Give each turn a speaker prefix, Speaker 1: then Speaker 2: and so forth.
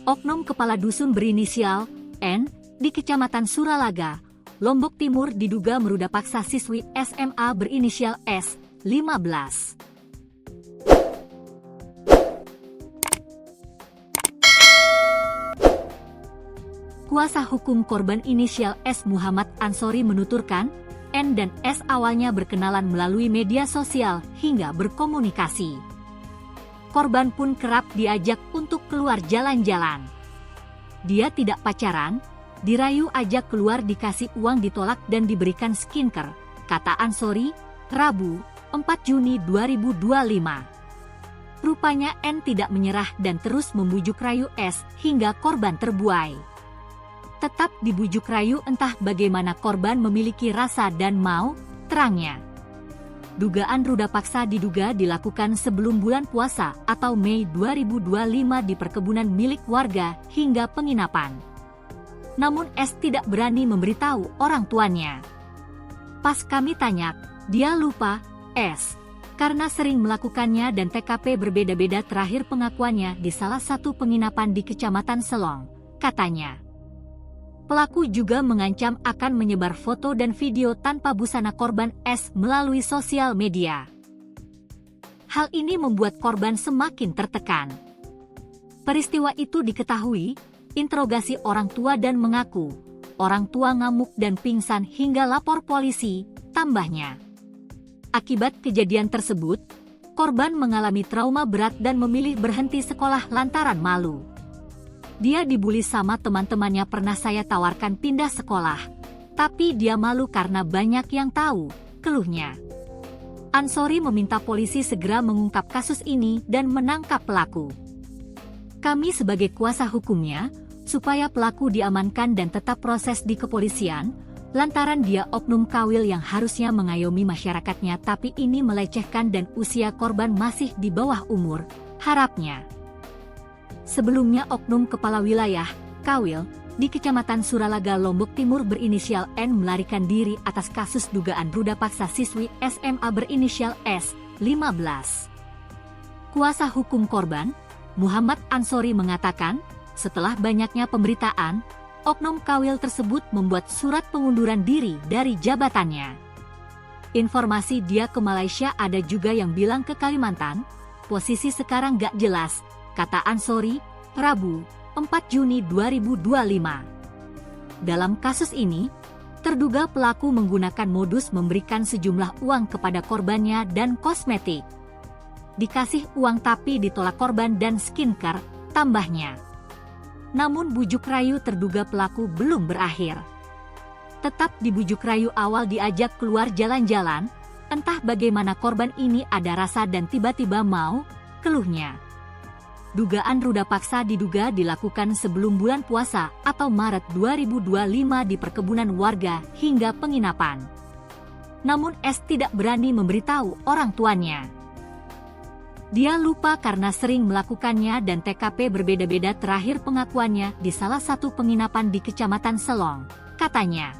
Speaker 1: Oknum kepala dusun berinisial N di Kecamatan Suralaga, Lombok Timur diduga meruda paksa siswi SMA berinisial S, 15. Kuasa hukum korban inisial S Muhammad Ansori menuturkan, N dan S awalnya berkenalan melalui media sosial hingga berkomunikasi. Korban pun kerap diajak untuk keluar jalan-jalan. Dia tidak pacaran, dirayu ajak keluar dikasih uang ditolak dan diberikan skincare, kata Ansori, Rabu, 4 Juni 2025. Rupanya N tidak menyerah dan terus membujuk rayu S hingga korban terbuai. Tetap dibujuk rayu entah bagaimana korban memiliki rasa dan mau, terangnya. Dugaan ruda paksa diduga dilakukan sebelum bulan puasa atau Mei 2025 di perkebunan milik warga hingga penginapan. Namun S tidak berani memberitahu orang tuanya. Pas kami tanya, dia lupa, S, karena sering melakukannya dan TKP berbeda-beda. Terakhir pengakuannya di salah satu penginapan di Kecamatan Selong, katanya. Pelaku juga mengancam akan menyebar foto dan video tanpa busana korban S melalui sosial media. Hal ini membuat korban semakin tertekan. Peristiwa itu diketahui, interogasi orang tua dan mengaku, orang tua ngamuk dan pingsan hingga lapor polisi, tambahnya. Akibat kejadian tersebut, korban mengalami trauma berat dan memilih berhenti sekolah lantaran malu. Dia dibully sama teman-temannya, pernah saya tawarkan pindah sekolah, tapi dia malu karena banyak yang tahu, keluhnya. Ansori meminta polisi segera mengungkap kasus ini dan menangkap pelaku. Kami sebagai kuasa hukumnya, supaya pelaku diamankan dan tetap proses di kepolisian, lantaran dia oknum kawil yang harusnya mengayomi masyarakatnya tapi ini melecehkan dan usia korban masih di bawah umur, harapnya. Sebelumnya oknum kepala wilayah, Kawil, di Kecamatan Suralaga Lombok Timur berinisial N melarikan diri atas kasus dugaan ruda paksa siswi SMA berinisial S, 15. Kuasa hukum korban, Muhammad Ansori mengatakan, setelah banyaknya pemberitaan, oknum Kawil tersebut membuat surat pengunduran diri dari jabatannya. Informasi dia ke Malaysia, ada juga yang bilang ke Kalimantan, posisi sekarang gak jelas, kata Ansori, Rabu, 4 Juni 2025. Dalam kasus ini, terduga pelaku menggunakan modus memberikan sejumlah uang kepada korbannya dan kosmetik. Dikasih uang tapi ditolak korban dan skincare, tambahnya. Namun bujuk rayu terduga pelaku belum berakhir. Tetap dibujuk rayu awal diajak keluar jalan-jalan, entah bagaimana korban ini ada rasa dan tiba-tiba mau, keluhnya. Dugaan ruda paksa diduga dilakukan sebelum bulan puasa atau Maret 2025 di perkebunan warga hingga penginapan. Namun S tidak berani memberitahu orang tuanya. Dia lupa karena sering melakukannya dan TKP berbeda-beda. Terakhir pengakuannya di salah satu penginapan di Kecamatan Selong, katanya.